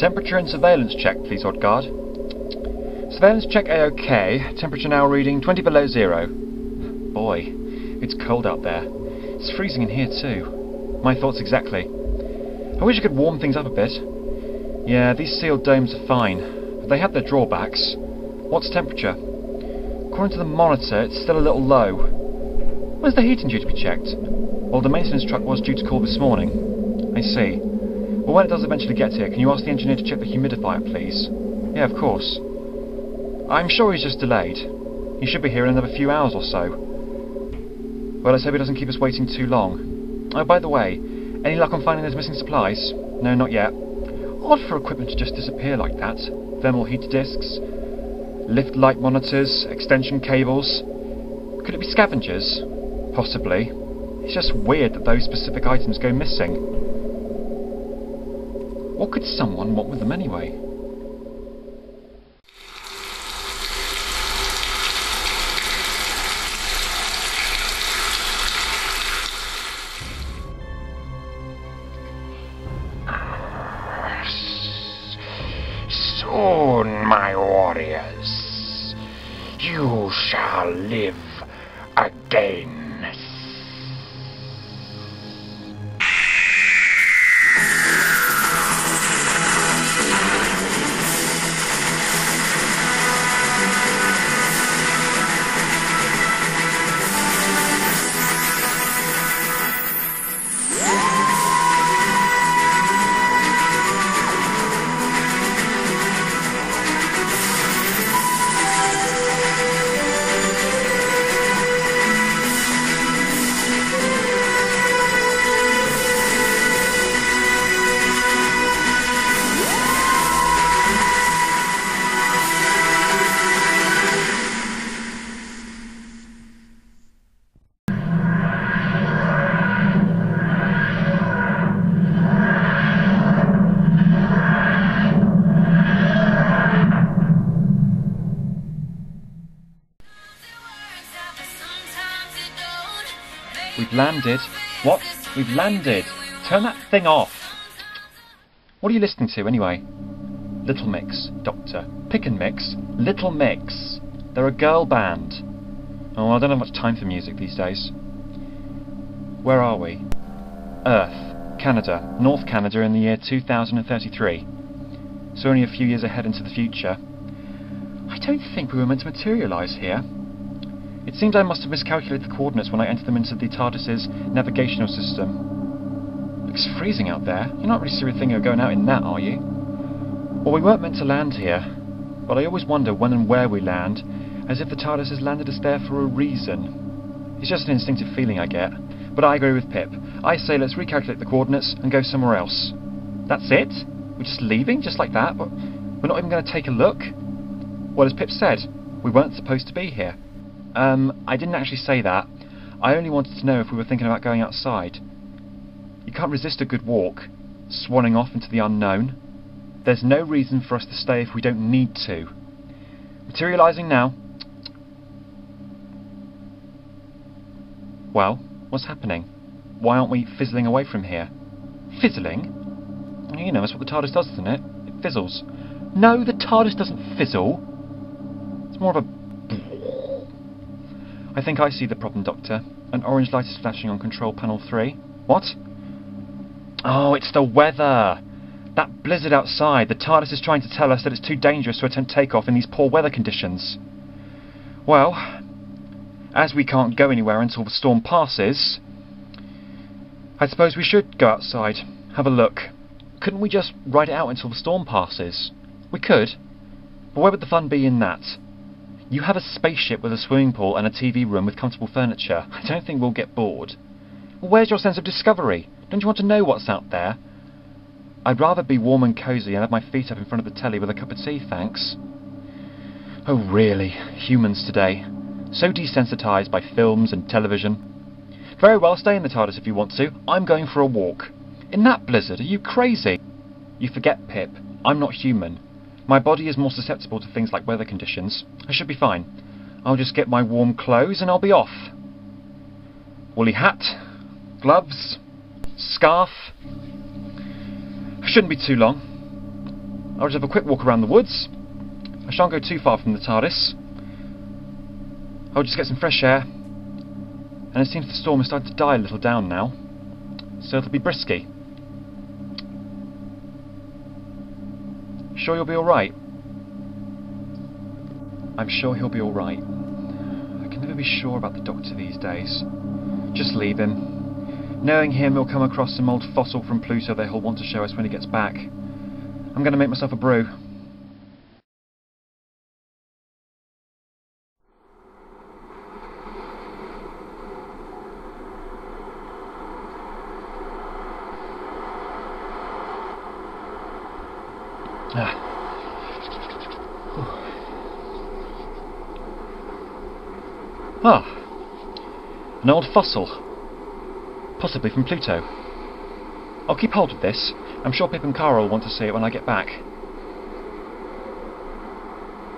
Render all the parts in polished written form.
Temperature and surveillance check, please, odd guard. Surveillance check A-OK. Temperature now reading 20 below zero. Boy, it's cold out there. It's freezing in here too. My thoughts exactly. I wish I could warm things up a bit. Yeah, these sealed domes are fine, but they have their drawbacks. What's temperature? According to the monitor, it's still a little low. When's the heating due to be checked? Well, the maintenance truck was due to call this morning. I see. Well, when it does eventually get here, can you ask the engineer to check the humidifier, please? Yeah, of course. I'm sure he's just delayed. He should be here in another few hours or so. Well, let's hope he doesn't keep us waiting too long. Oh, by the way, any luck on finding those missing supplies? No, not yet. Odd for equipment to just disappear like that. Thermal heat disks, lift light monitors, extension cables. Could it be scavengers? Possibly. It's just weird that those specific items go missing. What could someone want with them anyway? Soon, my warriors, you shall live again. We've landed. What? We've landed. Turn that thing off. What are you listening to, anyway? Little Mix, Doctor. Pick and Mix. Little Mix. They're a girl band. Oh, I don't have much time for music these days. Where are we? Earth. Canada. North Canada in the year 2033. So only a few years ahead into the future. I don't think we were meant to materialise here. It seems I must have miscalculated the coordinates when I entered them into the TARDIS's navigational system. Looks freezing out there. You're not really serious thinking of going out in that, are you? Well, we weren't meant to land here, but I always wonder when and where we land, as if the TARDIS has landed us there for a reason. It's just an instinctive feeling I get, but I agree with Pip. I say let's recalculate the coordinates and go somewhere else. That's it? We're just leaving, just like that? But we're not even going to take a look? Well, as Pip said, we weren't supposed to be here. I didn't actually say that. I only wanted to know if we were thinking about going outside. You can't resist a good walk, swanning off into the unknown. There's no reason for us to stay if we don't need to. Materialising now. Well, what's happening? Why aren't we fizzling away from here? Fizzling? You know, that's what the TARDIS does, isn't it? It fizzles. No, the TARDIS doesn't fizzle. It's more of a... I think I see the problem, Doctor. An orange light is flashing on control panel 3. What? Oh, it's the weather! That blizzard outside. The TARDIS is trying to tell us that it's too dangerous to attempt takeoff in these poor weather conditions. Well, as we can't go anywhere until the storm passes, I suppose we should go outside, have a look. Couldn't we just ride it out until the storm passes? We could, but where would the fun be in that? You have a spaceship with a swimming pool and a TV room with comfortable furniture. I don't think we'll get bored. Well, where's your sense of discovery? Don't you want to know what's out there? I'd rather be warm and cosy and have my feet up in front of the telly with a cup of tea, thanks. Oh really, humans today. So desensitised by films and television. Very well, stay in the TARDIS if you want to. I'm going for a walk. In that blizzard, are you crazy? You forget, Pip. I'm not human. My body is more susceptible to things like weather conditions. I should be fine. I'll just get my warm clothes and I'll be off. Woolly hat, gloves, scarf. Shouldn't be too long. I'll just have a quick walk around the woods. I shan't go too far from the TARDIS. I'll just get some fresh air. And it seems the storm is starting to die a little down now. So it'll be brisky. Sure you'll be alright? I'm sure he'll be alright. I can never be sure about the Doctor these days. Just leave him. Knowing him, he'll come across some old fossil from Pluto that he'll want to show us when he gets back. I'm going to make myself a brew. An old fossil. Possibly from Pluto. I'll keep hold of this. I'm sure Pip and Carl will want to see it when I get back.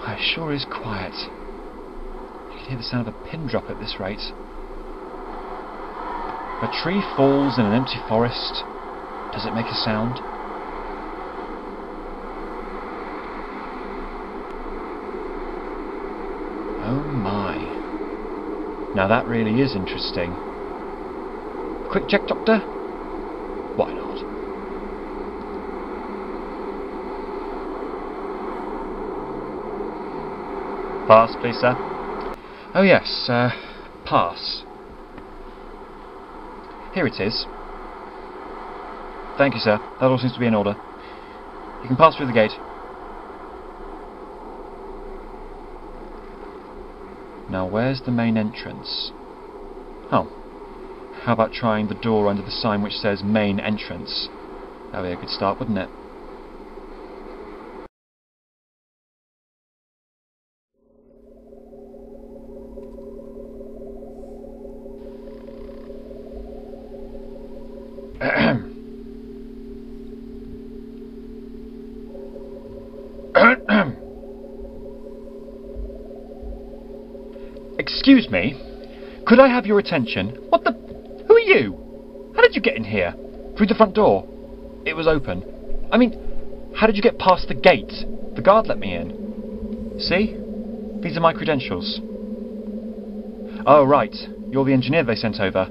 It sure is quiet. You can hear the sound of a pin drop at this rate. A tree falls in an empty forest. Does it make a sound? Oh my. Now that really is interesting. Quick check, Doctor? Why not? Pass, please, sir. Oh yes, pass. Here it is. Thank you, sir. That all seems to be in order. You can pass through the gate. Now where's the main entrance? Oh. How about trying the door under the sign which says main entrance? That would be a good start, wouldn't it? Excuse me? Could I have your attention? What the... Who are you? How did you get in here? Through the front door? It was open. I mean, how did you get past the gate? The guard let me in. See? These are my credentials. Oh, right. You're the engineer they sent over.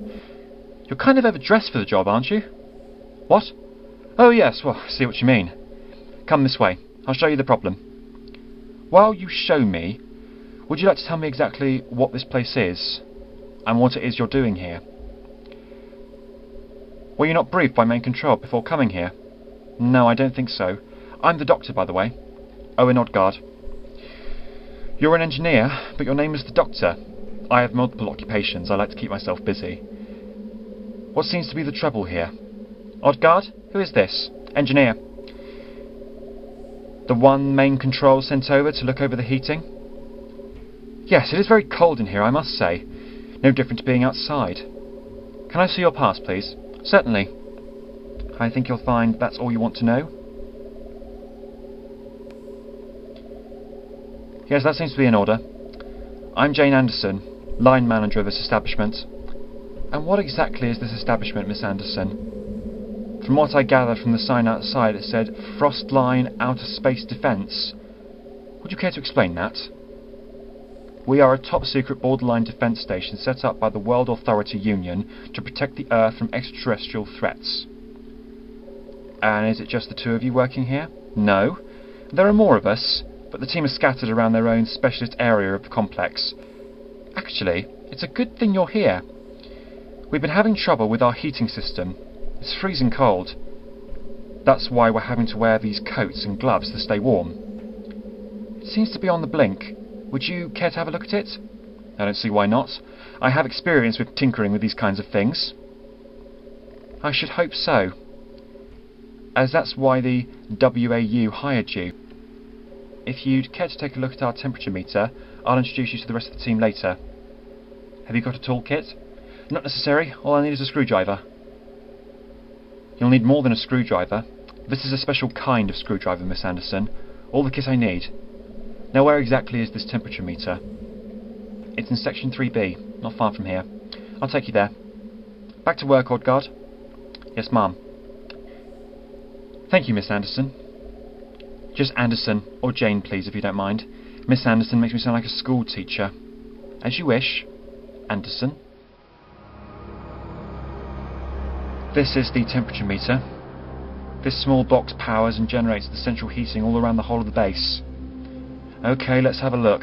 You're kind of overdressed for the job, aren't you? What? Oh, yes. Well, I see what you mean. Come this way. I'll show you the problem. While you show me, would you like to tell me exactly what this place is, and what it is you're doing here? Were you not briefed by main control before coming here? No, I don't think so. I'm the Doctor, by the way. Owen Odgard. You're an engineer, but your name is the Doctor. I have multiple occupations. I like to keep myself busy. What seems to be the trouble here? Odgard? Who is this? Engineer. The one main control sent over to look over the heating? Yes, it is very cold in here, I must say. No different to being outside. Can I see your pass, please? Certainly. I think you'll find that's all you want to know. Yes, that seems to be in order. I'm Jane Anderson, line manager of this establishment. And what exactly is this establishment, Miss Anderson? From what I gathered from the sign outside, it said Frostline Outer Space Defence. Would you care to explain that? We are a top-secret borderline defence station set up by the World Authority Union to protect the Earth from extraterrestrial threats. And is it just the two of you working here? No. There are more of us, but the team is scattered around their own specialist area of the complex. Actually, it's a good thing you're here. We've been having trouble with our heating system. It's freezing cold. That's why we're having to wear these coats and gloves to stay warm. It seems to be on the blink. Would you care to have a look at it? I don't see why not. I have experience with tinkering with these kinds of things. I should hope so, as that's why the WAU hired you. If you'd care to take a look at our temperature meter, I'll introduce you to the rest of the team later. Have you got a toolkit? Not necessary. All I need is a screwdriver. You'll need more than a screwdriver. This is a special kind of screwdriver, Miss Anderson. All the kit I need. Now where exactly is this temperature meter? It's in section 3B, not far from here. I'll take you there. Back to work, Odgard. Yes, ma'am. Thank you, Miss Anderson. Just Anderson, or Jane please, if you don't mind. Miss Anderson makes me sound like a school teacher. As you wish, Anderson. This is the temperature meter. This small box powers and generates the central heating all around the whole of the base. Okay, let's have a look.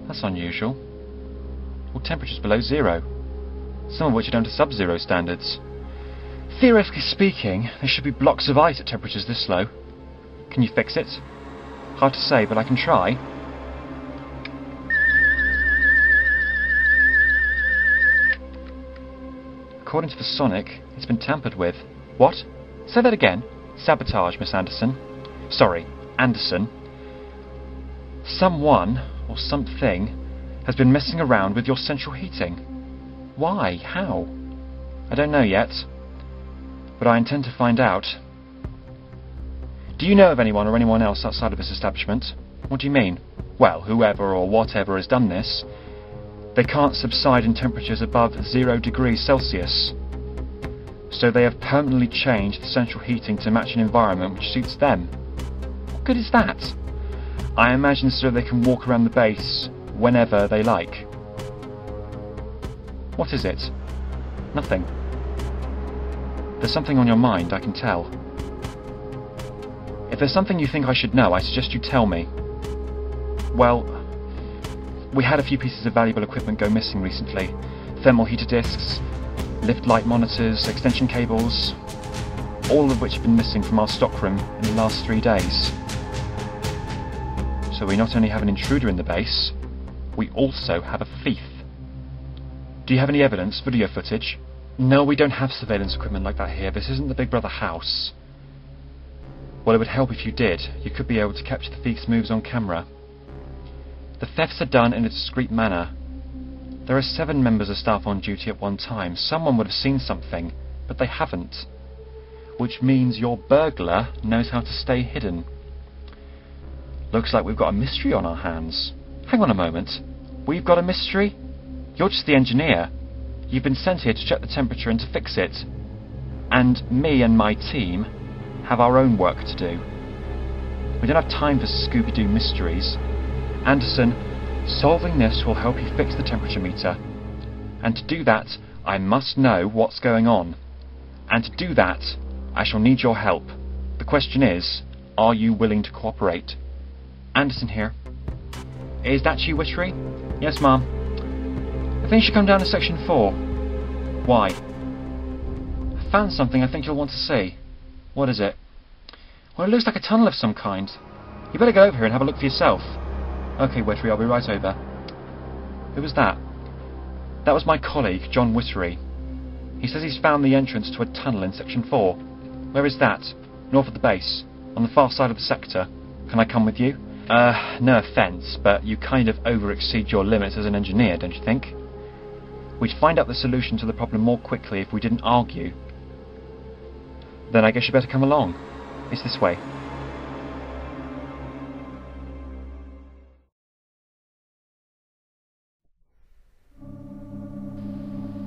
That's unusual. All temperatures below zero, some of which are down to sub-zero standards. Theoretically speaking, there should be blocks of ice at temperatures this low. Can you fix it? Hard to say, but I can try. According to the sonic, it's been tampered with. What? Say that again. Sabotage, Miss Anderson. Sorry, Anderson. Someone, or something, has been messing around with your central heating. Why? How? I don't know yet, but I intend to find out. Do you know of anyone or anyone else outside of this establishment? What do you mean? Well, whoever or whatever has done this, they can't subside in temperatures above 0 degrees Celsius. So they have permanently changed the central heating to match an environment which suits them. What good is that? I imagine so they can walk around the base whenever they like. What is it? Nothing. There's something on your mind, I can tell. If there's something you think I should know, I suggest you tell me. Well, we had a few pieces of valuable equipment go missing recently. Thermal heater discs, lift light monitors, extension cables, all of which have been missing from our stockroom in the last 3 days. So we not only have an intruder in the base, we also have a thief. Do you have any evidence, video footage? No, we don't have surveillance equipment like that here. This isn't the Big Brother house. Well, it would help if you did. You could be able to capture the thief's moves on camera. The thefts are done in a discreet manner. There are 7 members of staff on duty at one time. Someone would have seen something, but they haven't. Which means your burglar knows how to stay hidden. Looks like we've got a mystery on our hands. Hang on a moment. We've got a mystery? You're just the engineer. You've been sent here to check the temperature and to fix it. And me and my team have our own work to do. We don't have time for Scooby-Doo mysteries. Anderson, solving this will help you fix the temperature meter. And to do that, I must know what's going on. And to do that, I shall need your help. The question is, are you willing to cooperate? Anderson here. Is that you, Witchery? Yes, ma'am. I think you should come down to section 4. Why? I found something I think you'll want to see. What is it? Well, it looks like a tunnel of some kind. You better go over here and have a look for yourself. Okay, Witchery, I'll be right over. Who was that? That was my colleague, John Witchery. He says he's found the entrance to a tunnel in section 4. Where is that? North of the base, on the far side of the sector. Can I come with you? No offence, but you kind of over-exceed your limits as an engineer, don't you think? We'd find out the solution to the problem more quickly if we didn't argue. Then I guess you better come along. It's this way.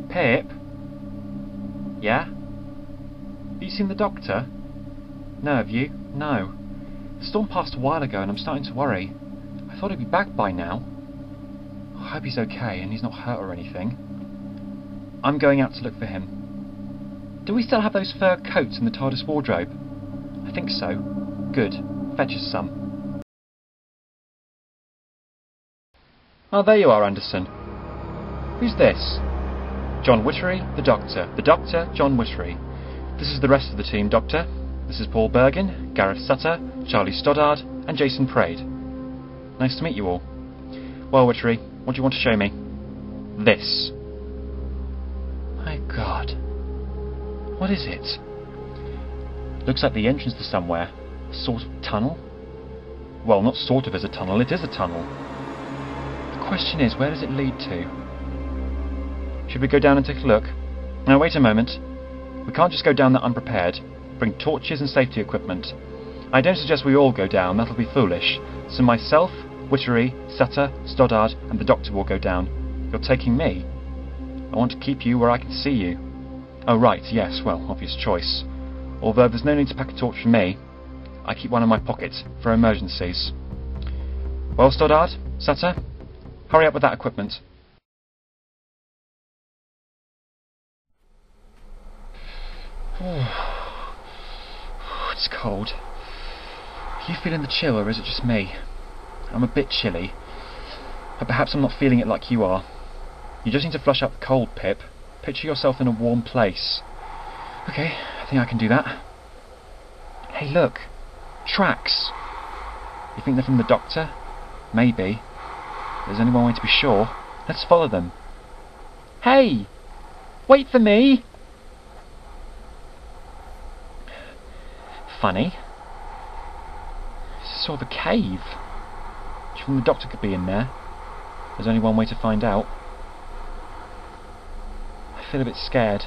Pip? Yeah? Have you seen the doctor? No, have you? No. The storm passed a while ago and I'm starting to worry. I thought he'd be back by now. I hope he's okay and he's not hurt or anything. I'm going out to look for him. Do we still have those fur coats in the TARDIS wardrobe? I think so. Good. Fetch us some. Oh, there you are, Anderson. Who's this? John Witchery, the Doctor. The Doctor, John Witchery. This is the rest of the team, Doctor. This is Paul Bergen, Gareth Sutter, Charlie Stoddard, and Jason Praed. Nice to meet you all. Well, Witchery, what do you want to show me? This. My God. What is it? Looks like the entrance to somewhere. A sort of tunnel? Well, not sort of as a tunnel, it is a tunnel. The question is, where does it lead to? Should we go down and take a look? Now, wait a moment. We can't just go down that unprepared. Bring torches and safety equipment. I don't suggest we all go down, that'll be foolish. So myself, Witchery, Sutter, Stoddard, and the Doctor will go down. You're taking me. I want to keep you where I can see you. Oh right, yes, well, obvious choice. Although there's no need to pack a torch for me. I keep one in my pocket, for emergencies. Well, Stoddard, Sutter, hurry up with that equipment. It's cold. Are you feeling the chill, or is it just me? I'm a bit chilly, but perhaps I'm not feeling it like you are. You just need to flush out the cold, Pip. Picture yourself in a warm place. Okay, I think I can do that. Hey, look. Tracks. You think they're from the doctor? Maybe. There's only one way to be sure. Let's follow them. Hey! Wait for me! Funny. This is sort of a cave. Do you think the doctor could be in there? There's only one way to find out. I feel a bit scared.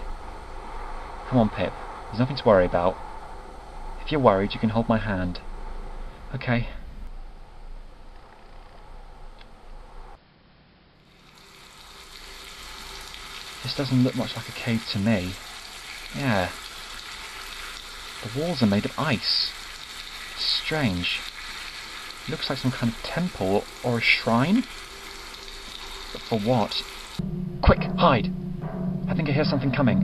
Come on, Pip. There's nothing to worry about. If you're worried, you can hold my hand. Okay. This doesn't look much like a cave to me. Yeah. The walls are made of ice. It's strange. It looks like some kind of temple or a shrine. But for what? Quick, hide! I think I hear something coming.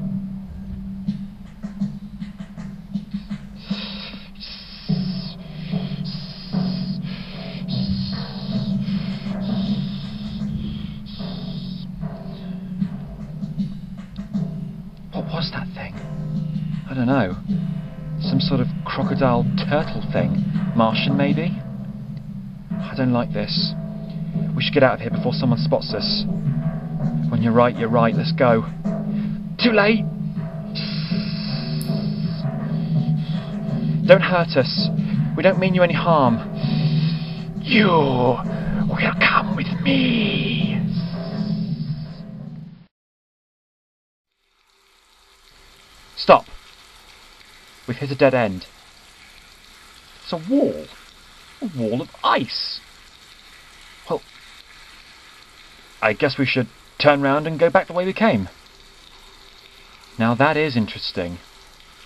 What was that thing? I don't know. Some sort of crocodile turtle thing. Martian, maybe? I don't like this. We should get out of here before someone spots us. When you're right, let's go. Too late! Don't hurt us. We don't mean you any harm. You will come with me. Stop! We've hit a dead end. It's a wall. A wall of ice. Well, I guess we should turn round and go back the way we came. Now that is interesting.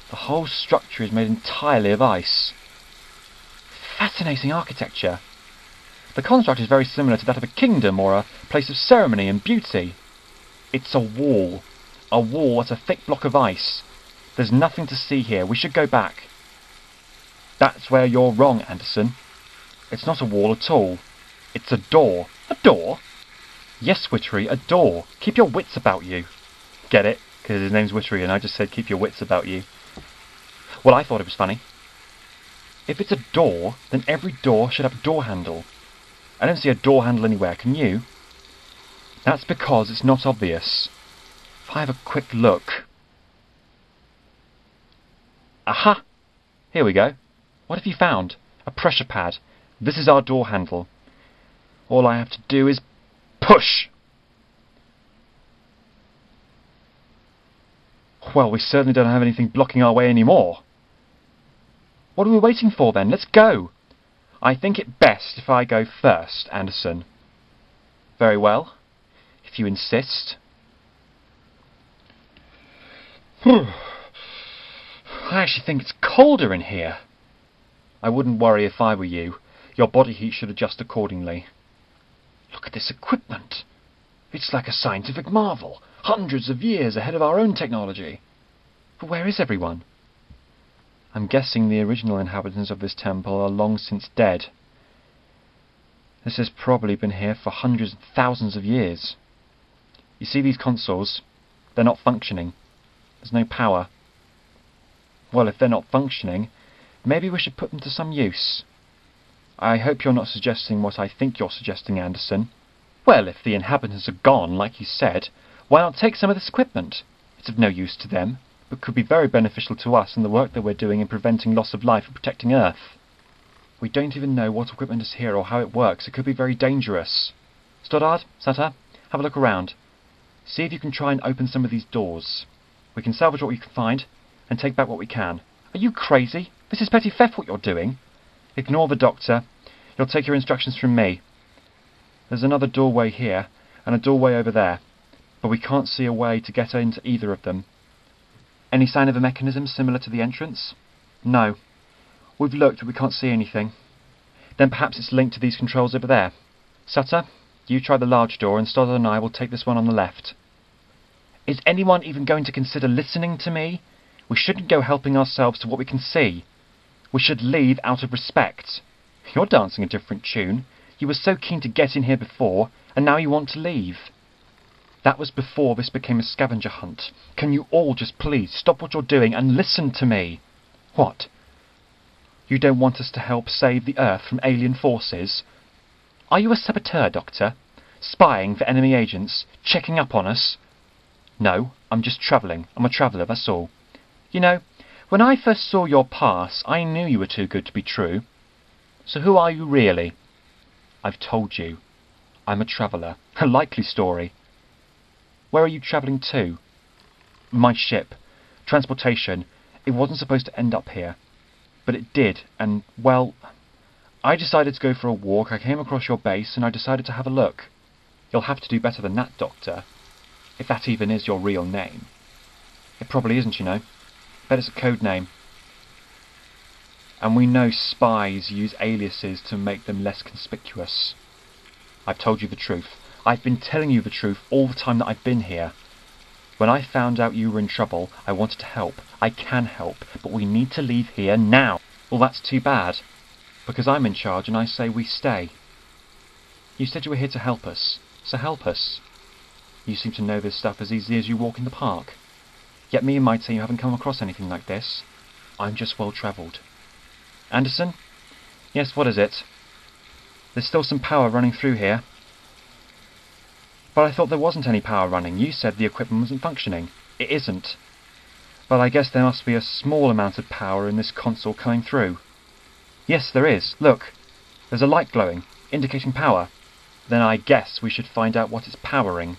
The whole structure is made entirely of ice. Fascinating architecture. The construct is very similar to that of a kingdom or a place of ceremony and beauty. It's a wall. A wall that's a thick block of ice. There's nothing to see here. We should go back. That's where you're wrong, Anderson. It's not a wall at all. It's a door. A door? Yes, Wittery, a door. Keep your wits about you. Get it? Because his name's Wittery and I just said keep your wits about you. Well, I thought it was funny. If it's a door, then every door should have a door handle. I don't see a door handle anywhere, can you? That's because it's not obvious. If I have a quick look... Aha! Here we go. What have you found? A pressure pad. This is our door handle. All I have to do is push! Well, we certainly don't have anything blocking our way anymore. What are we waiting for then? Let's go! I think it best if I go first, Anderson. Very well. If you insist. I actually think it's colder in here. I wouldn't worry if I were you. Your body heat should adjust accordingly. Look at this equipment. It's like a scientific marvel. Hundreds of years ahead of our own technology. But where is everyone? I'm guessing the original inhabitants of this temple are long since dead. This has probably been here for hundreds and thousands of years. You see these consoles? They're not functioning. There's no power. Well, if they're not functioning, maybe we should put them to some use. I hope you're not suggesting what I think you're suggesting, Anderson. Well, if the inhabitants are gone, like you said, why not take some of this equipment? It's of no use to them, but could be very beneficial to us in the work that we're doing in preventing loss of life and protecting Earth. We don't even know what equipment is here or how it works. It could be very dangerous. Stoddard, Sutter, have a look around. See if you can try and open some of these doors. We can salvage what we can find, and take back what we can. Are you crazy? This is petty theft what you're doing. Ignore the doctor. You'll take your instructions from me. There's another doorway here, and a doorway over there, but we can't see a way to get into either of them. Any sign of a mechanism similar to the entrance? No. We've looked, but we can't see anything. Then perhaps it's linked to these controls over there. Sutter, you try the large door, and Stoddard and I will take this one on the left. Is anyone even going to consider listening to me? We shouldn't go helping ourselves to what we can see. We should leave out of respect. You're dancing a different tune. You were so keen to get in here before, and now you want to leave. That was before this became a scavenger hunt. Can you all just please stop what you're doing and listen to me? What? You don't want us to help save the Earth from alien forces? Are you a saboteur, Doctor? Spying for enemy agents? Checking up on us? No, I'm just travelling. I'm a traveller, that's all. You know, when I first saw your pass, I knew you were too good to be true. So who are you really? I've told you. I'm a traveller. A likely story. Where are you travelling to? My ship. Transportation. It wasn't supposed to end up here. But it did, and, well, I decided to go for a walk. I came across your base, and I decided to have a look. You'll have to do better than that, Doctor. If that even is your real name. It probably isn't, you know. Bet it's a code name. And we know spies use aliases to make them less conspicuous. I've told you the truth. I've been telling you the truth all the time that I've been here. When I found out you were in trouble, I wanted to help. I can help, but we need to leave here now. Well, that's too bad, because I'm in charge and I say we stay. You said you were here to help us, so help us. You seem to know this stuff as easily as you walk in the park. Yet me and my team haven't come across anything like this. I'm just well-travelled. Anderson? Yes, what is it? There's still some power running through here. But I thought there wasn't any power running. You said the equipment wasn't functioning. It isn't. But I guess there must be a small amount of power in this console coming through. Yes, there is. Look. There's a light glowing, indicating power. Then I guess we should find out what it's powering.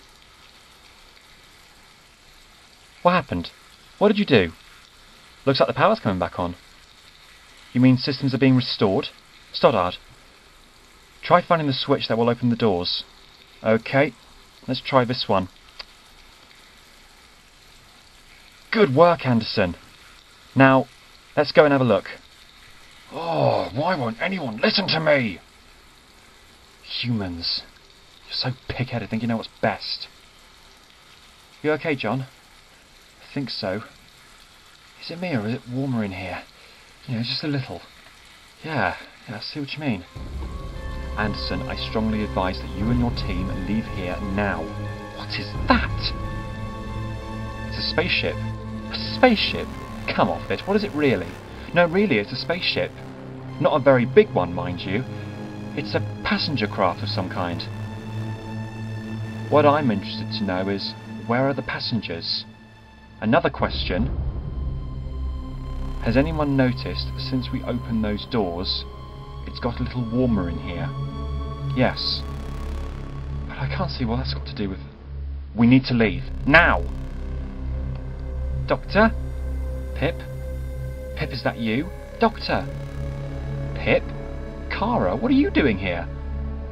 What happened? What did you do? Looks like the power's coming back on. You mean systems are being restored? Stoddard, try finding the switch that will open the doors. Okay, let's try this one. Good work, Anderson. Now, let's go and have a look. Oh, why won't anyone listen to me? Humans. You're so pig-headed, think you know what's best. You okay, John? I think so. Is it me or is it warmer in here? You know, just a little. Yeah, I see what you mean. Anderson, I strongly advise that you and your team leave here now. What is that? It's a spaceship. A spaceship? Come off it, what is it really? No, really, it's a spaceship. Not a very big one, mind you. It's a passenger craft of some kind. What I'm interested to know is, where are the passengers? Another question. Has anyone noticed that since we opened those doors, it's got a little warmer in here? Yes. But I can't see what that's got to do with... We need to leave. Now! Doctor? Pip? Pip, is that you? Doctor? Pip? Kara, what are you doing here?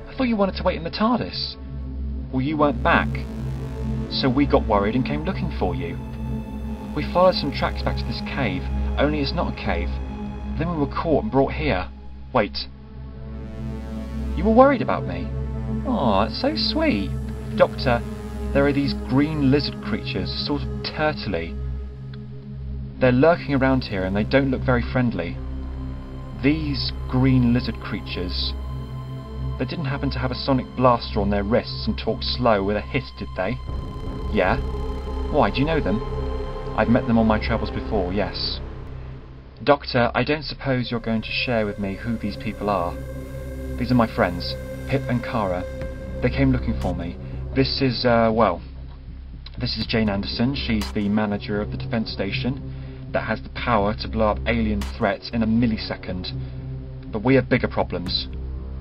I thought you wanted to wait in the TARDIS. Well, you weren't back. So we got worried and came looking for you. We followed some tracks back to this cave, only it's not a cave. Then we were caught and brought here. Wait. You were worried about me? Aw, that's so sweet. Doctor, there are these green lizard creatures, sort of turtley. They're lurking around here and they don't look very friendly. These green lizard creatures, they didn't happen to have a sonic blaster on their wrists and talk slow with a hiss, did they? Yeah? Why, do you know them? I've met them on my travels before, yes. Doctor, I don't suppose you're going to share with me who these people are. These are my friends, Pip and Kara. They came looking for me. This is, this is Jane Anderson. She's the manager of the defence station that has the power to blow up alien threats in a millisecond. But we have bigger problems.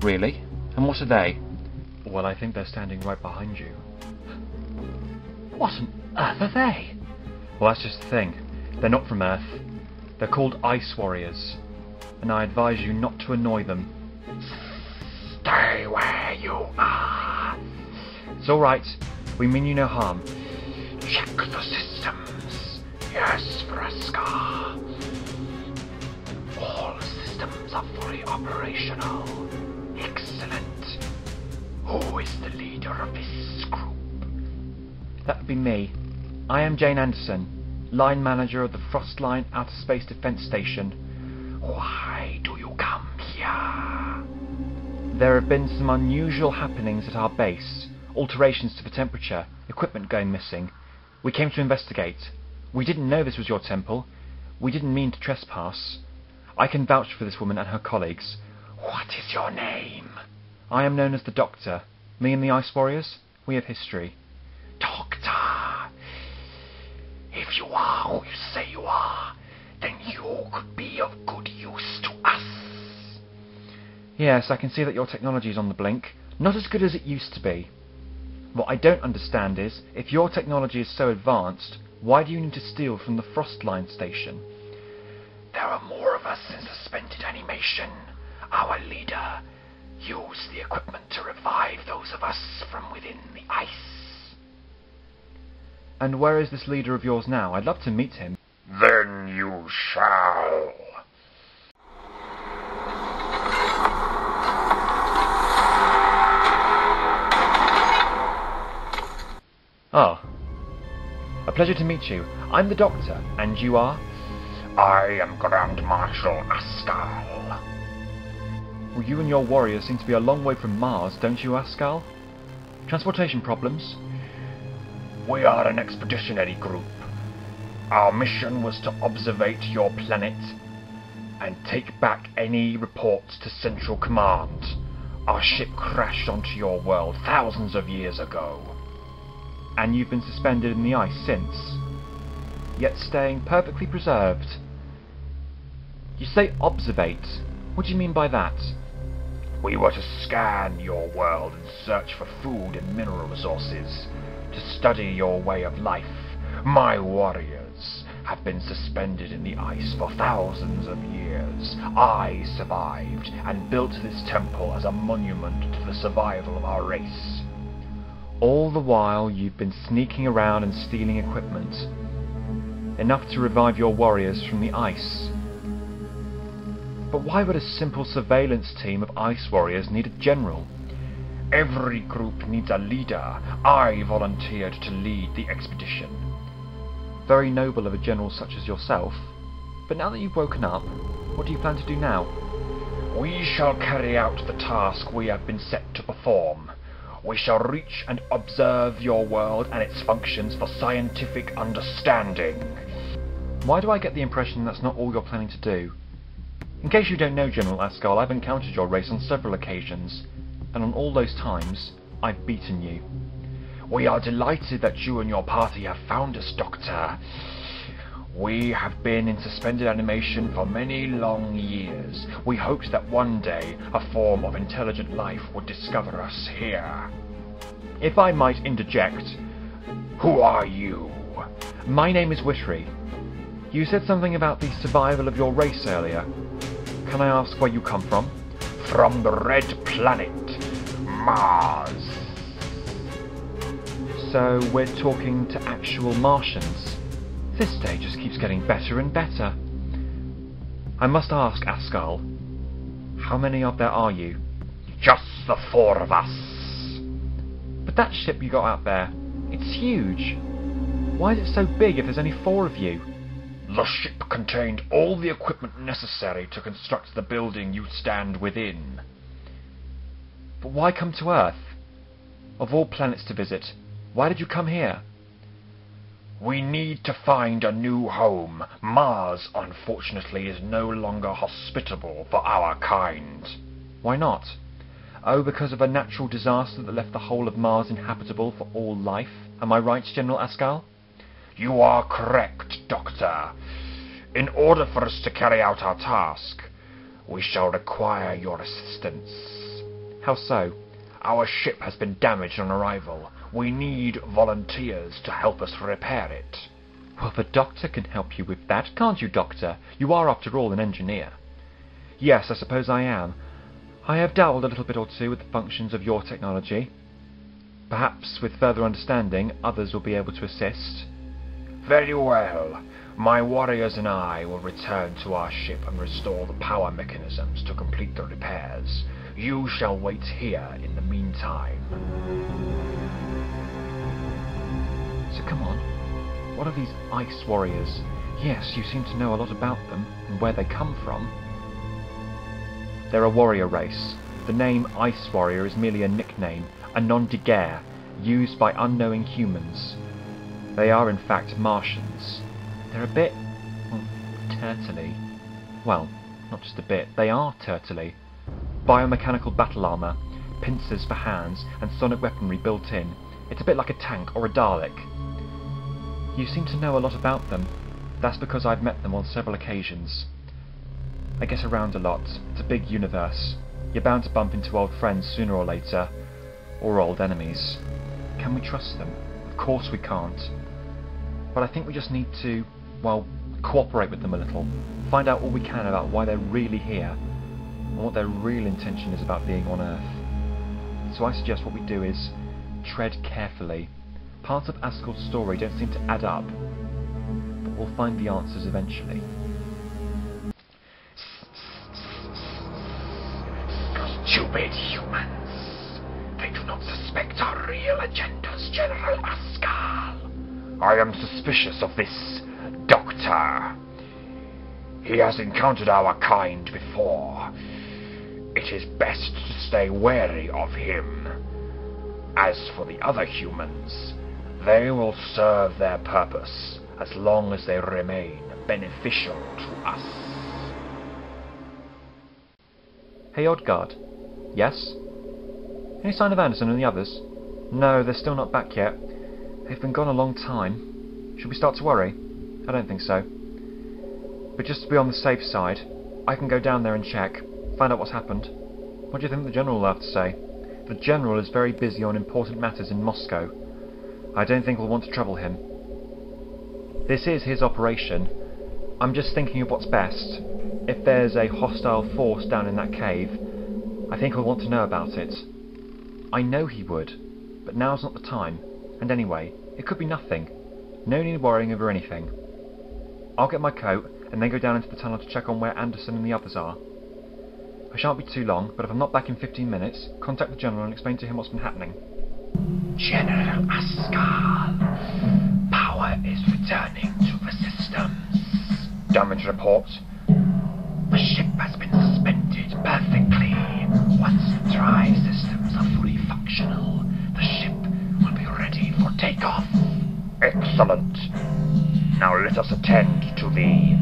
Really? And what are they? Well, I think they're standing right behind you. What on earth are they? Well, that's just the thing. They're not from Earth. They're called Ice Warriors. And I advise you not to annoy them. Stay where you are. It's alright. We mean you no harm. Check the systems. Yes, Vraska. All systems are fully operational. Excellent. Who is the leader of this group? That would be me. I am Jane Anderson, line manager of the Frostline Outer Space Defense Station. Why do you come here? There have been some unusual happenings at our base. Alterations to the temperature, equipment going missing. We came to investigate. We didn't know this was your temple. We didn't mean to trespass. I can vouch for this woman and her colleagues. What is your name? I am known as the Doctor. Me and the Ice Warriors, we have history. Doctor. If you are who you say you are, then you could be of good use to us. Yes, I can see that your technology is on the blink. Not as good as it used to be. What I don't understand is, if your technology is so advanced, why do you need to steal from the Frostline station? There are more of us in suspended animation. Our leader used the equipment to revive those of us from within the ice. And where is this leader of yours now? I'd love to meet him. Then you shall. Ah. A pleasure to meet you. I'm the Doctor, and you are? I am Grand Marshal Askal. Well, you and your warriors seem to be a long way from Mars, don't you, Askal? Transportation problems? We are an expeditionary group. Our mission was to observate your planet and take back any reports to Central Command. Our ship crashed onto your world thousands of years ago. And you've been suspended in the ice since, yet staying perfectly preserved. You say observate. What do you mean by that? We were to scan your world and search for food and mineral resources, to study your way of life. My warriors have been suspended in the ice for thousands of years. I survived and built this temple as a monument to the survival of our race. All the while you've been sneaking around and stealing equipment. Enough to revive your warriors from the ice. But why would a simple surveillance team of ice warriors need a general? Every group needs a leader. I volunteered to lead the expedition. Very noble of a general such as yourself. But now that you've woken up, what do you plan to do now? We shall carry out the task we have been set to perform. We shall reach and observe your world and its functions for scientific understanding. Why do I get the impression that's not all you're planning to do? In case you don't know, General Askal, I've encountered your race on several occasions, and on all those times, I've beaten you. We are delighted that you and your party have found us, Doctor. We have been in suspended animation for many long years. We hoped that one day a form of intelligent life would discover us here. If I might interject, who are you? My name is Wittery. You said something about the survival of your race earlier. Can I ask where you come from? From the red planet, Mars. So we're talking to actual Martians. This day just keeps getting better and better. I must ask, Askal, how many of there are you? Just the 4 of us. But that ship you got out there, it's huge. Why is it so big if there's only 4 of you? The ship contained all the equipment necessary to construct the building you stand within. But why come to Earth? Of all planets to visit, why did you come here? We need to find a new home. Mars, unfortunately, is no longer hospitable for our kind. Why not? Oh, because of a natural disaster that left the whole of Mars inhabitable for all life? Am I right, General Askal? You are correct, Doctor. In order for us to carry out our task, we shall require your assistance. How so? Our ship has been damaged on arrival. We need volunteers to help us repair it. Well, the Doctor can help you with that, can't you, Doctor? You are, after all, an engineer. Yes, I suppose I am. I have dabbled a little bit or two with the functions of your technology. Perhaps, with further understanding, others will be able to assist. Very well. My warriors and I will return to our ship and restore the power mechanisms to complete the repairs. You shall wait here in the meantime. So come on, what are these ice warriors? Yes, you seem to know a lot about them and where they come from. They're a warrior race. The name Ice Warrior is merely a nickname, a nom de guerre, used by unknowing humans. They are in fact Martians. They're a bit, well, turtley. Well, not just a bit, they are turtley. Biomechanical battle armour, pincers for hands, and sonic weaponry built in. It's a bit like a tank or a Dalek. You seem to know a lot about them. That's because I've met them on several occasions. I get around a lot. It's a big universe. You're bound to bump into old friends sooner or later. Or old enemies. Can we trust them? Of course we can't. But I think we just need to, well, cooperate with them a little. Find out all we can about why they're really here. And what their real intention is about being on Earth. So I suggest what we do is tread carefully. Parts of Askel's story don't seem to add up. But we'll find the answers eventually. Stupid humans! They do not suspect our real agendas, General Askal. I am suspicious of this Doctor. He has encountered our kind before. It is best to stay wary of him. As for the other humans, they will serve their purpose as long as they remain beneficial to us. Hey, Oddguard. Yes? Any sign of Anderson and the others? No, they're still not back yet. They've been gone a long time. Should we start to worry? I don't think so. But just to be on the safe side, I can go down there and check, find out what's happened. What do you think the General will have to say? The General is very busy on important matters in Moscow. I don't think we'll want to trouble him. This is his operation. I'm just thinking of what's best. If there's a hostile force down in that cave, I think he'll want to know about it. I know he would, but now's not the time. And anyway, it could be nothing. No need worrying over anything. I'll get my coat and then go down into the tunnel to check on where Anderson and the others are. I shan't be too long, but if I'm not back in 15 minutes, contact the General and explain to him what's been happening. General Askal, power is returning to the systems. Damage report. The ship has been suspended perfectly. Once the drive systems are fully functional, the ship will be ready for takeoff. Excellent. Now let us attend to the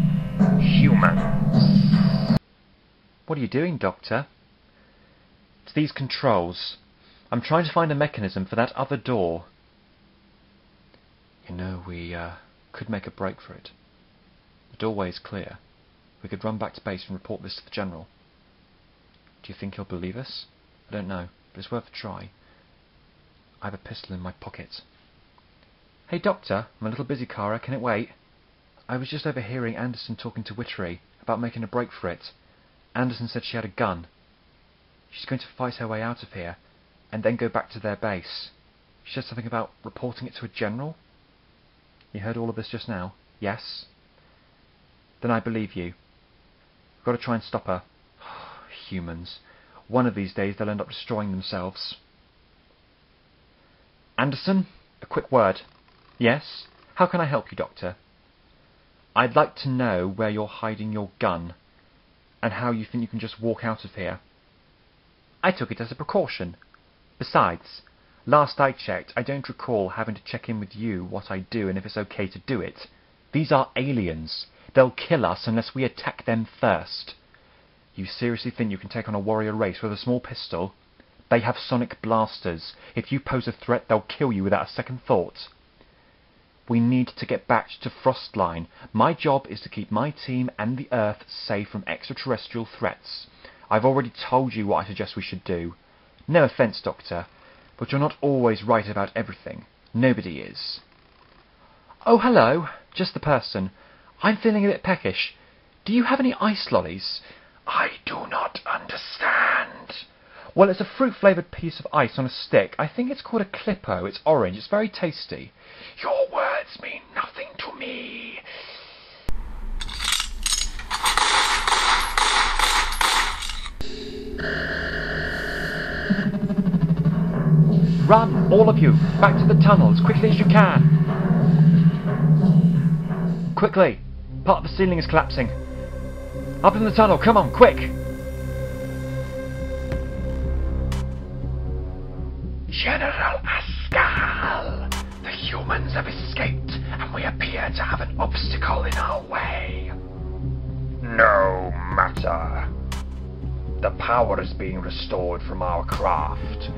humans. What are you doing, Doctor? It's these controls. I'm trying to find a mechanism for that other door. You know, we could make a break for it. The doorway is clear. We could run back to base and report this to the General. Do you think he'll believe us? I don't know, but it's worth a try. I have a pistol in my pocket. Hey, Doctor, I'm a little busy, Kara. Can it wait? I was just overhearing Anderson talking to Wittery about making a break for it. Anderson said she had a gun. She's going to fight her way out of here, and then go back to their base. She said something about reporting it to a general? You heard all of this just now? Yes? Then I believe you. We've got to try and stop her. Humans. One of these days they'll end up destroying themselves. Anderson, a quick word. Yes? How can I help you, Doctor? I'd like to know where you're hiding your gun, and how you think you can just walk out of here. I took it as a precaution. Besides, last I checked, I don't recall having to check in with you what I do and if it's okay to do it. These are aliens. They'll kill us unless we attack them first. You seriously think you can take on a warrior race with a small pistol? They have sonic blasters. If you pose a threat, they'll kill you without a second thought. We need to get back to Frostline. My job is to keep my team and the Earth safe from extraterrestrial threats. I've already told you what I suggest we should do. No offence, Doctor, but you're not always right about everything. Nobody is. Oh, hello. Just the person. I'm feeling a bit peckish. Do you have any ice lollies? I do not understand. Well, it's a fruit-flavoured piece of ice on a stick. I think it's called a Clippo. It's orange. It's very tasty. Your words mean nothing to me. Run, all of you, back to the tunnel as quickly as you can. Quickly, part of the ceiling is collapsing. Up in the tunnel, come on, quick. General Ascal, the humans have escaped and we appear to have an obstacle in our way. No matter. The power is being restored from our craft.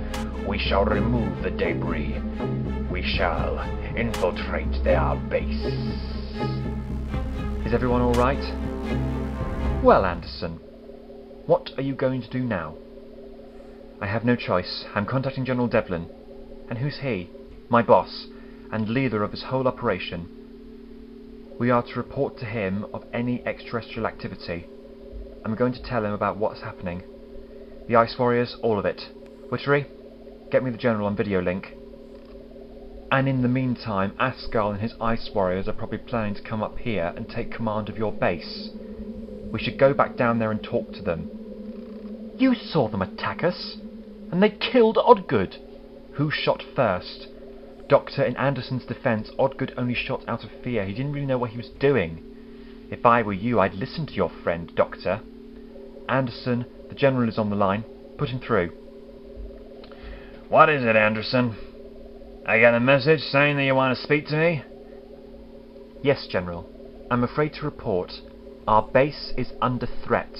We shall remove the debris. We shall infiltrate their base. Is everyone all right? Well, Anderson, what are you going to do now? I have no choice. I'm contacting General Devlin. And who's he? My boss, and leader of this whole operation. We are to report to him of any extraterrestrial activity. I'm going to tell him about what's happening. The Ice Warriors, all of it. Witchery, get me the General on video link. And in the meantime, Ascal and his Ice Warriors are probably planning to come up here and take command of your base. We should go back down there and talk to them. You saw them attack us, and they killed Odgood. Who shot first? Doctor, in Anderson's defence, Odgood only shot out of fear. He didn't really know what he was doing. If I were you, I'd listen to your friend, Doctor. Anderson, the General is on the line. Put him through. What is it, Anderson? I got a message saying that you want to speak to me? Yes, General. I'm afraid to report our base is under threat.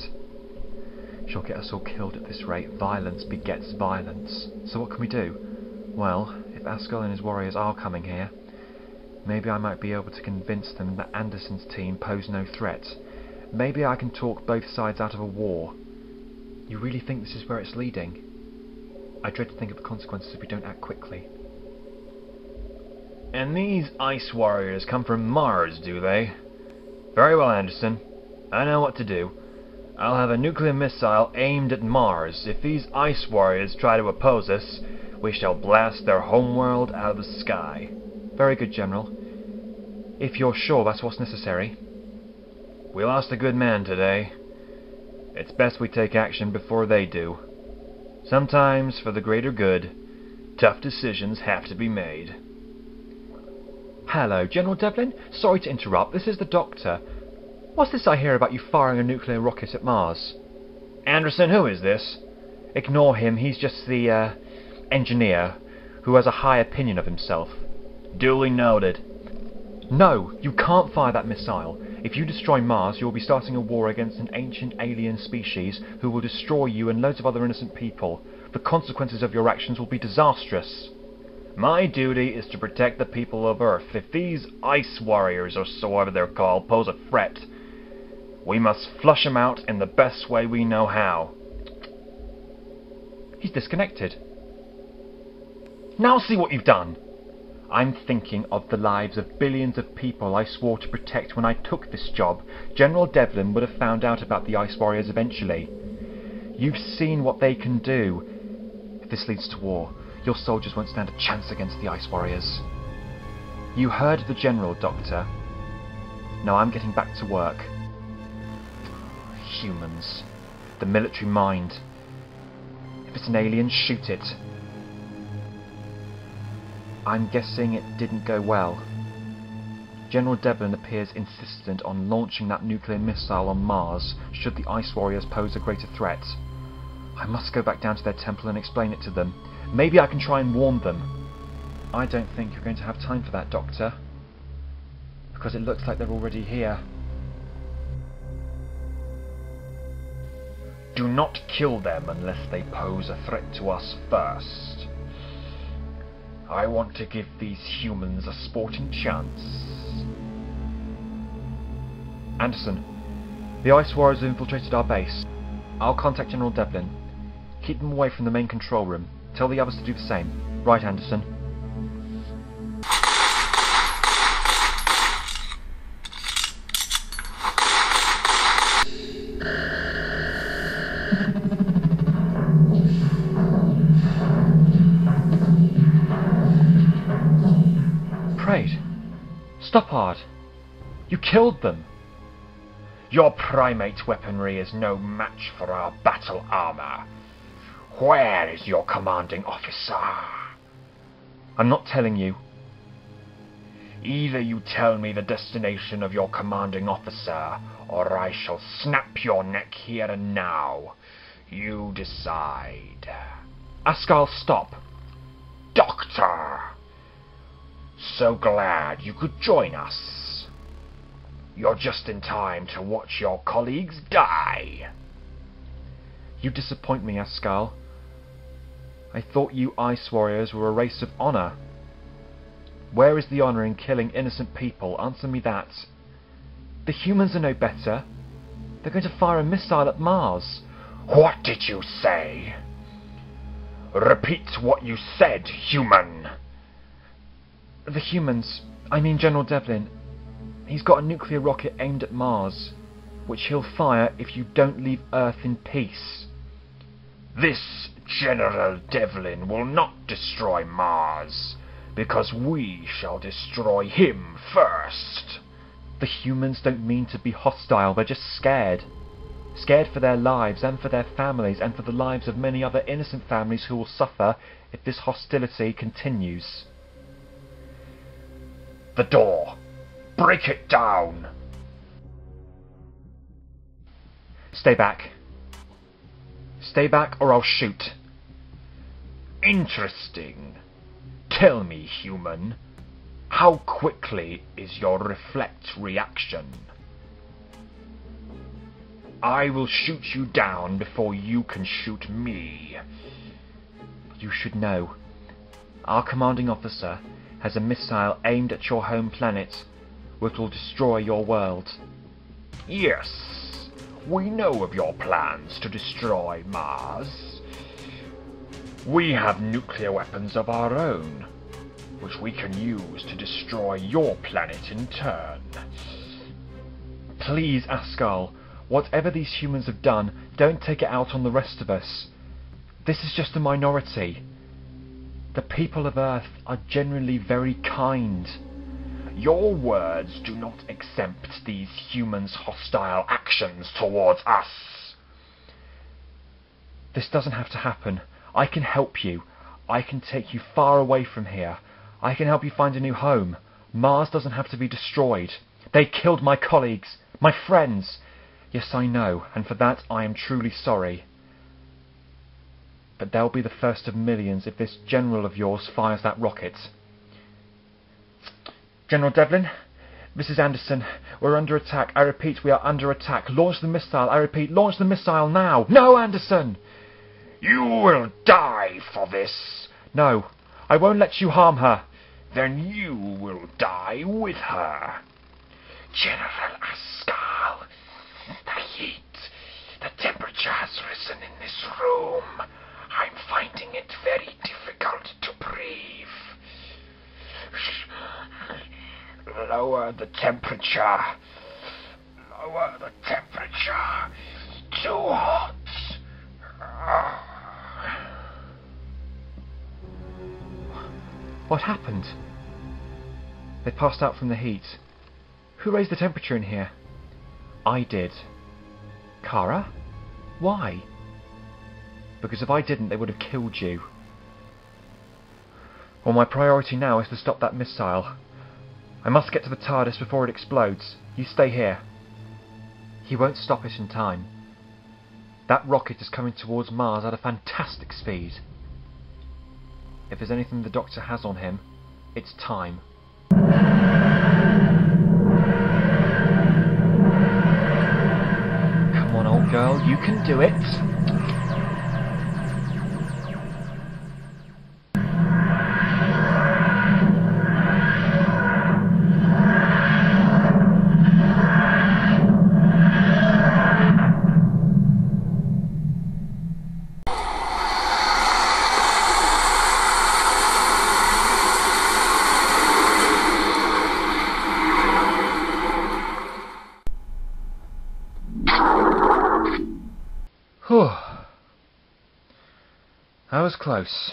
She'll get us all killed at this rate. Violence begets violence. So what can we do? Well, if Ascal and his warriors are coming here, maybe I might be able to convince them that Anderson's team pose no threat. Maybe I can talk both sides out of a war. You really think this is where it's leading? I dread to think of the consequences if we don't act quickly. And these Ice Warriors come from Mars, do they? Very well, Anderson. I know what to do. I'll have a nuclear missile aimed at Mars. If these Ice Warriors try to oppose us, we shall blast their homeworld out of the sky. Very good, General. If you're sure that's what's necessary. We lost a good man today. It's best we take action before they do. Sometimes, for the greater good, tough decisions have to be made. Hello, General Devlin. Sorry to interrupt. This is the Doctor. What's this I hear about you firing a nuclear rocket at Mars? Anderson, who is this? Ignore him. He's just the, engineer who has a high opinion of himself. Duly noted. No, you can't fire that missile. If you destroy Mars, you'll be starting a war against an ancient alien species who will destroy you and loads of other innocent people. The consequences of your actions will be disastrous. My duty is to protect the people of Earth. If these Ice Warriors, or so ever they're called, pose a threat, we must flush them out in the best way we know how. He's disconnected. Now see what you've done! I'm thinking of the lives of billions of people I swore to protect when I took this job. General Devlin would have found out about the Ice Warriors eventually. You've seen what they can do. If this leads to war, your soldiers won't stand a chance against the Ice Warriors. You heard the General, Doctor. Now I'm getting back to work. Humans. The military mind. If it's an alien, shoot it. I'm guessing it didn't go well. General Devlin appears insistent on launching that nuclear missile on Mars should the Ice Warriors pose a greater threat. I must go back down to their temple and explain it to them. Maybe I can try and warn them. I don't think you're going to have time for that, Doctor. Because it looks like they're already here. Do not kill them unless they pose a threat to us first. I want to give these humans a sporting chance. Anderson, the Ice Warriors have infiltrated our base. I'll contact General Devlin. Keep them away from the main control room. Tell the others to do the same. Right, Anderson? Prayed. Stoppard! You killed them! Your primate weaponry is no match for our battle armor. Where is your commanding officer? I'm not telling you. Either you tell me the destination of your commanding officer, or I shall snap your neck here and now. You decide. Askal, stop. Doctor! So glad you could join us. You're just in time to watch your colleagues die. You disappoint me, Askal. I thought you Ice Warriors were a race of honour. Where is the honour in killing innocent people? Answer me that. The humans are no better. They're going to fire a missile at Mars. What did you say? Repeat what you said, human. The humans, I mean General Devlin, he's got a nuclear rocket aimed at Mars, which he'll fire if you don't leave Earth in peace. This General Devlin will not destroy Mars, because we shall destroy him first. The humans don't mean to be hostile, they're just scared. Scared for their lives and for their families and for the lives of many other innocent families who will suffer if this hostility continues. The door. Break it down. Stay back. Stay back or I'll shoot. Interesting. Tell me, human, how quickly is your reflect reaction? I will shoot you down before you can shoot me. You should know. Our commanding officer has a missile aimed at your home planet, which will destroy your world. Yes, we know of your plans to destroy Mars. We have nuclear weapons of our own, which we can use to destroy your planet in turn. Please, Askal, whatever these humans have done, don't take it out on the rest of us. This is just a minority. The people of Earth are generally very kind. Your words do not exempt these humans' hostile actions towards us. This doesn't have to happen. I can help you. I can take you far away from here. I can help you find a new home. Mars doesn't have to be destroyed. They killed my colleagues, my friends. Yes, I know, and for that I am truly sorry. But they'll be the first of millions if this general of yours fires that rocket. General Devlin, this is Anderson. We're under attack. I repeat, we are under attack. Launch the missile. I repeat, launch the missile now. No, Anderson! You will die for this. No, I won't let you harm her. Then you will die with her. General Askal, the heat, the temperature has risen in this room. I'm finding it very difficult to breathe. Lower the temperature. Lower the temperature. Too hot. What happened? They passed out from the heat. Who raised the temperature in here? I did. Kara? Why? Because if I didn't, they would have killed you. Well, my priority now is to stop that missile. I must get to the TARDIS before it explodes. You stay here. He won't stop it in time. That rocket is coming towards Mars at a fantastic speed. If there's anything the Doctor has on him, it's time. Come on, old girl, you can do it. Whew. That was close.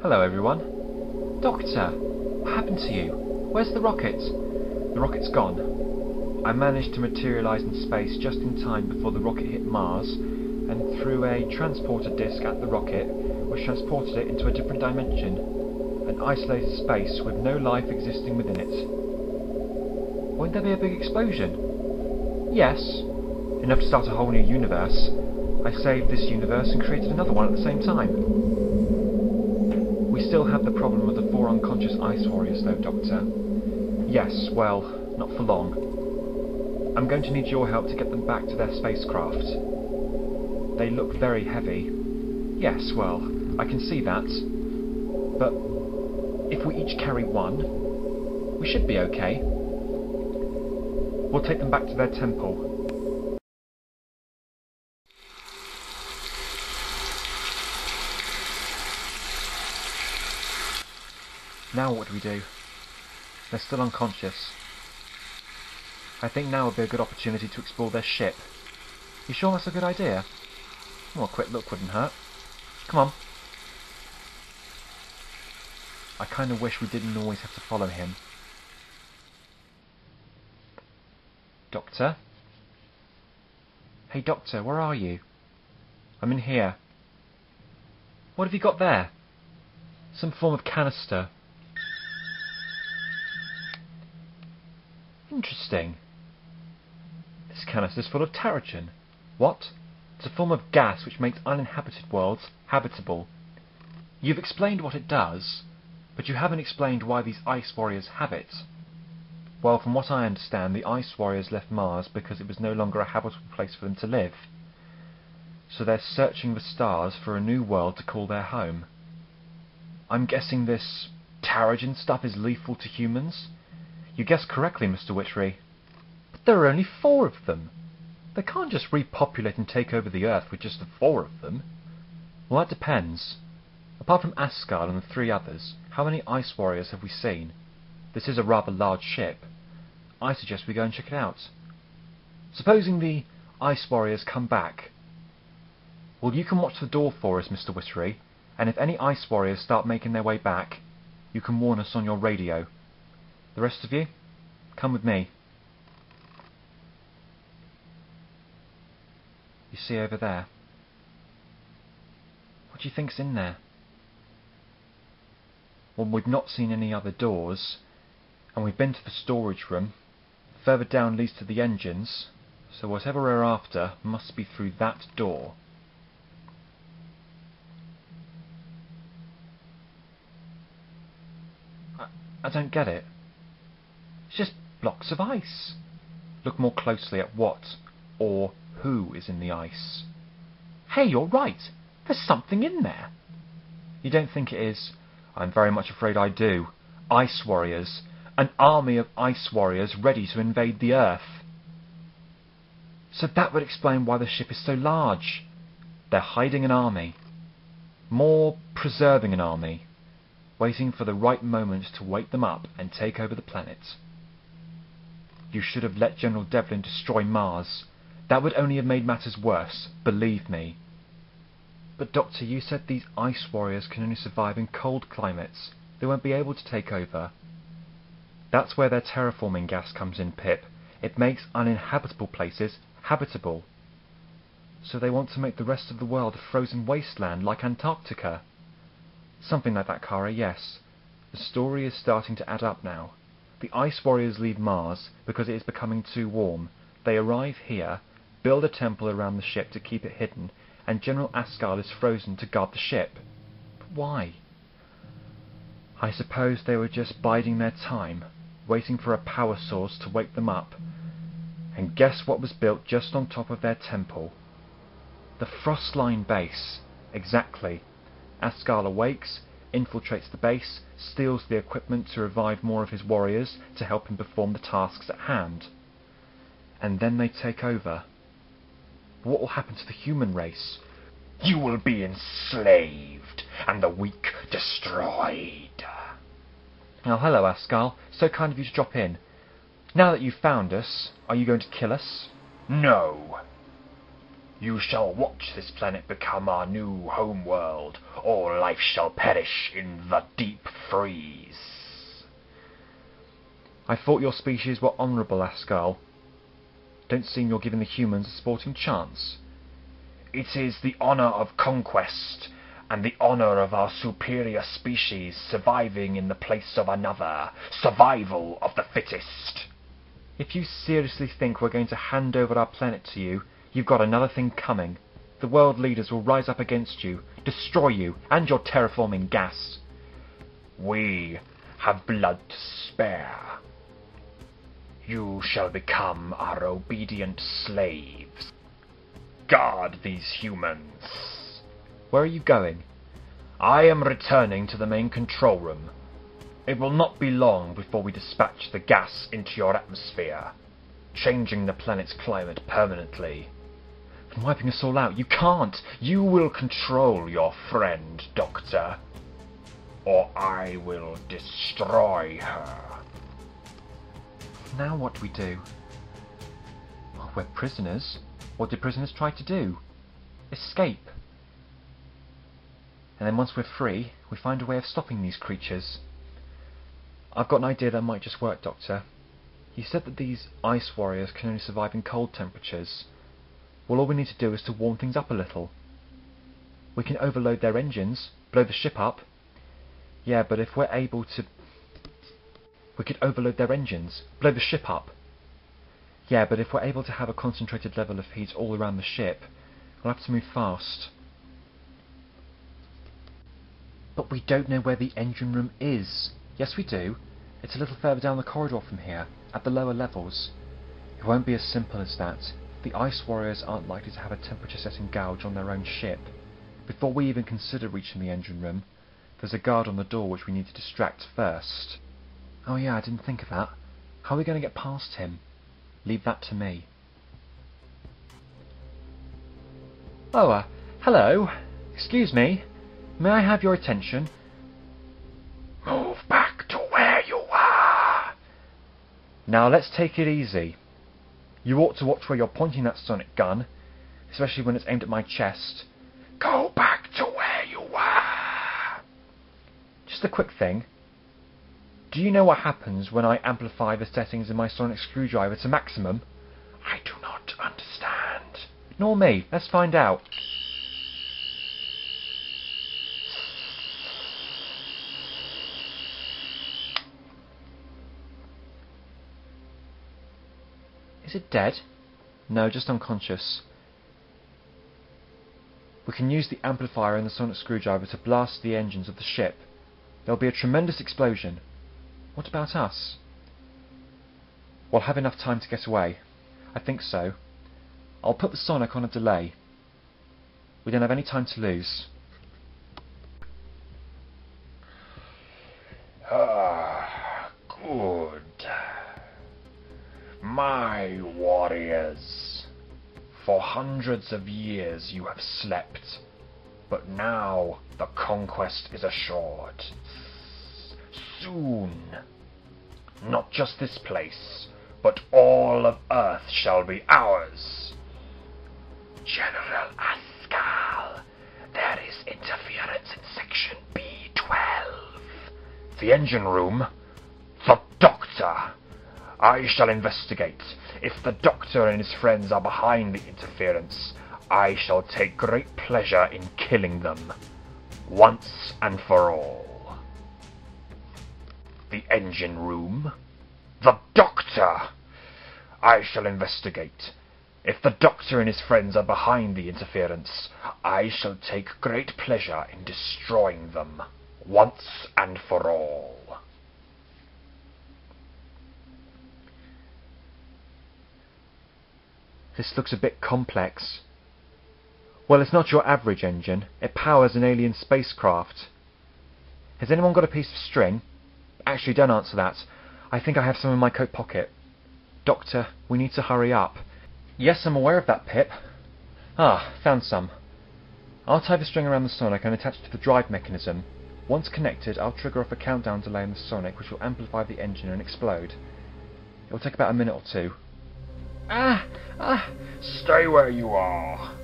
Hello everyone. Doctor, what happened to you? Where's the rocket? The rocket's gone. I managed to materialise in space just in time before the rocket hit Mars, and through a transporter disc at the rocket, which transported it into a different dimension, an isolated space with no life existing within it. Won't there be a big explosion? Yes. Enough to start a whole new universe. I saved this universe and created another one at the same time. We still have the problem of the 4 unconscious ice warriors though, Doctor. Yes, well, not for long. I'm going to need your help to get them back to their spacecraft. They look very heavy. Yes, well, I can see that. But if we each carry one, we should be okay. We'll take them back to their temple. Now what do we do? They're still unconscious. I think now would be a good opportunity to explore their ship. You sure that's a good idea? Well, a quick look wouldn't hurt. Come on. I kind of wish we didn't always have to follow him. Doctor? Hey Doctor, where are you? I'm in here. What have you got there? Some form of canister. Interesting. This canister's full of Terrigen. What? It's a form of gas which makes uninhabited worlds habitable. You've explained what it does, but you haven't explained why these ice warriors have it. Well, from what I understand, the ice warriors left Mars because it was no longer a habitable place for them to live. So they're searching the stars for a new world to call their home. I'm guessing this Terrigen stuff is lethal to humans? You guessed correctly, Mr. Witchery. But there are only 4 of them. They can't just repopulate and take over the Earth with just the 4 of them. Well, that depends. Apart from Asgard and the 3 others, how many ice warriors have we seen? This is a rather large ship. I suggest we go and check it out. Supposing the ice warriors come back. Well, you can watch the door for us, Mr. Witchery, and if any ice warriors start making their way back, you can warn us on your radio. The rest of you, come with me. You see over there? What do you think's in there? Well, we've not seen any other doors, and we've been to the storage room. Further down leads to the engines, so whatever we're after must be through that door. I don't get it. It's just blocks of ice. Look more closely at what or who is in the ice. Hey, you're right. There's something in there. You don't think it is? I'm very much afraid I do. Ice warriors. An army of ice warriors ready to invade the Earth. So that would explain why the ship is so large. They're hiding an army. More, preserving an army. Waiting for the right moment to wake them up and take over the planet. You should have let General Devlin destroy Mars. That would only have made matters worse, believe me. But Doctor, you said these ice warriors can only survive in cold climates. They won't be able to take over. That's where their terraforming gas comes in, Pip. It makes uninhabitable places habitable. So they want to make the rest of the world a frozen wasteland like Antarctica. Something like that, Kara, yes. The story is starting to add up now. The ice warriors leave Mars because it is becoming too warm. They arrive here, build a temple around the ship to keep it hidden, and General Asgard is frozen to guard the ship. But why? I suppose they were just biding their time, waiting for a power source to wake them up. And guess what was built just on top of their temple? The Frostline base. Exactly. Asgard awakes, infiltrates the base, steals the equipment to revive more of his warriors to help him perform the tasks at hand. And then they take over. What will happen to the human race? You will be enslaved, and the weak destroyed. Oh, hello, Asgard. So kind of you to drop in. Now that you've found us, are you going to kill us? No. You shall watch this planet become our new homeworld, or life shall perish in the deep freeze. I thought your species were honourable, Ascal. Don't seem you're giving the humans a sporting chance. It is the honour of conquest, and the honour of our superior species surviving in the place of another. Survival of the fittest. If you seriously think we're going to hand over our planet to you, you've got another thing coming. The world leaders will rise up against you, destroy you, and your terraforming gas. We have blood to spare. You shall become our obedient slaves. Guard these humans. Where are you going? I am returning to the main control room. It will not be long before we dispatch the gas into your atmosphere, changing the planet's climate permanently. And wiping us all out? You can't! You will control your friend, Doctor, or I will destroy her. Now what do we do? Well, we're prisoners. What do prisoners try to do? Escape. And then once we're free, we find a way of stopping these creatures. I've got an idea that might just work, Doctor. You said that these ice warriors can only survive in cold temperatures. Well, all we need to do is to warm things up a little. We can overload their engines, blow the ship up. Yeah, but if we're able to... We could overload their engines, blow the ship up. Yeah, but if we're able to have a concentrated level of heat all around the ship, we'll have to move fast. But we don't know where the engine room is. Yes, we do. It's a little further down the corridor from here, at the lower levels. It won't be as simple as that. The ice warriors aren't likely to have a temperature-setting gouge on their own ship. Before we even consider reaching the engine room, there's a guard on the door which we need to distract first. Oh yeah, I didn't think of that. How are we going to get past him? Leave that to me. Oh, hello. Excuse me. May I have your attention? Move back to where you were. Now let's take it easy. You ought to watch where you're pointing that sonic gun, especially when it's aimed at my chest. Go back to where you were. Just a quick thing. Do you know what happens when I amplify the settings in my sonic screwdriver to maximum? I do not understand. Nor me. Let's find out. Is it dead? No, just unconscious. We can use the amplifier and the sonic screwdriver to blast the engines of the ship. There'll be a tremendous explosion. What about us? We'll have enough time to get away. I think so. I'll put the sonic on a delay. We don't have any time to lose. Good. My warriors. For hundreds of years you have slept, but now the conquest is assured. Soon, not just this place, but all of Earth shall be ours. General Ascal, there is interference in Section B12. The engine room? The Doctor! I shall investigate. If the Doctor and his friends are behind the interference, I shall take great pleasure in killing them, once and for all. The engine room? The Doctor! I shall investigate. If the Doctor and his friends are behind the interference, I shall take great pleasure in destroying them, once and for all. This looks a bit complex. Well, it's not your average engine. It powers an alien spacecraft. Has anyone got a piece of string? Actually, don't answer that. I think I have some in my coat pocket. Doctor, we need to hurry up. Yes, I'm aware of that, Pip. Ah, found some. I'll tie the string around the sonic and attach it to the drive mechanism. Once connected, I'll trigger off a countdown delay in the sonic which will amplify the engine and explode. It will take about a minute or two. Stay where you are.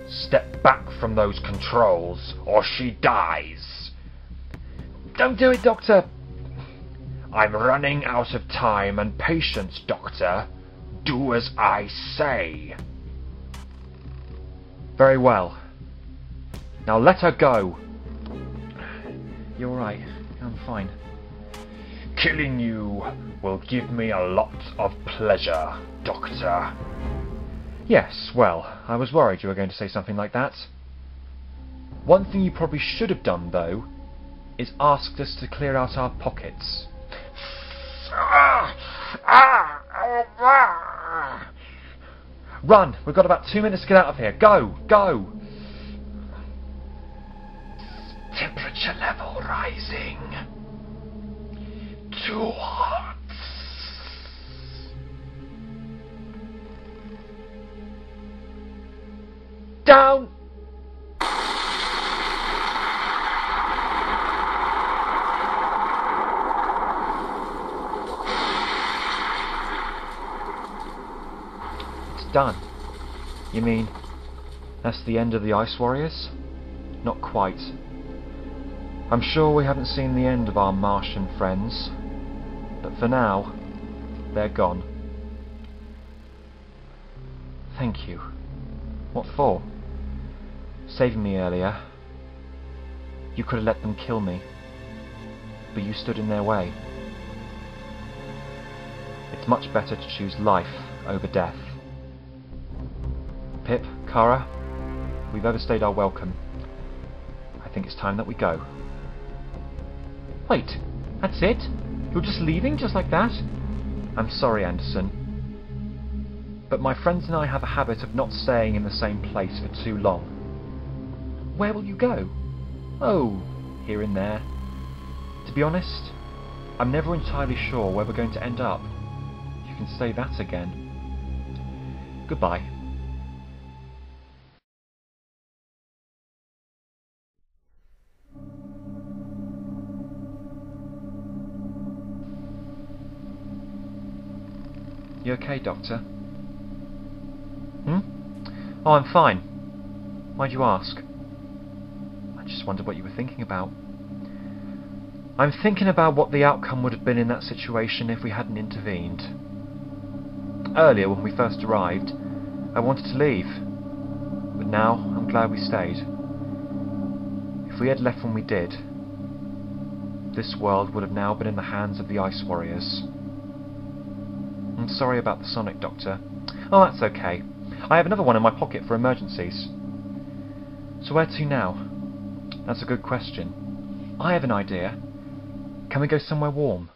Step back from those controls, or she dies. Don't do it, Doctor! I'm running out of time and patience, Doctor. Do as I say. Very well. Now let her go. You're alright. I'm fine. Killing you will give me a lot of pleasure, Doctor. Yes, well, I was worried you were going to say something like that. One thing you probably should have done, though, is asked us to clear out our pockets. Run! We've got about 2 minutes to get out of here. Go! Go! Temperature level rising. Too hot. Down! It's done. You mean that's the end of the Ice Warriors? Not quite. I'm sure we haven't seen the end of our Martian friends, but for now, they're gone. Thank you. What for? Saving me earlier. You could have let them kill me, but you stood in their way. It's much better to choose life over death. Pip, Kara, we've overstayed our welcome. I think it's time that we go. Wait, that's it? You're just leaving just like that? I'm sorry, Anderson, but my friends and I have a habit of not staying in the same place for too long. Where will you go? Oh, here and there. To be honest, I'm never entirely sure where we're going to end up. You can say that again. Goodbye. You okay, Doctor? Oh, I'm fine. Why'd you ask? I just wondered what you were thinking about. I'm thinking about what the outcome would have been in that situation if we hadn't intervened. Earlier, when we first arrived, I wanted to leave. But now, I'm glad we stayed. If we had left when we did, this world would have now been in the hands of the Ice Warriors. I'm sorry about the Sonic, Doctor. Oh, that's okay. I have another one in my pocket for emergencies. So where to now? That's a good question. I have an idea. Can we go somewhere warm?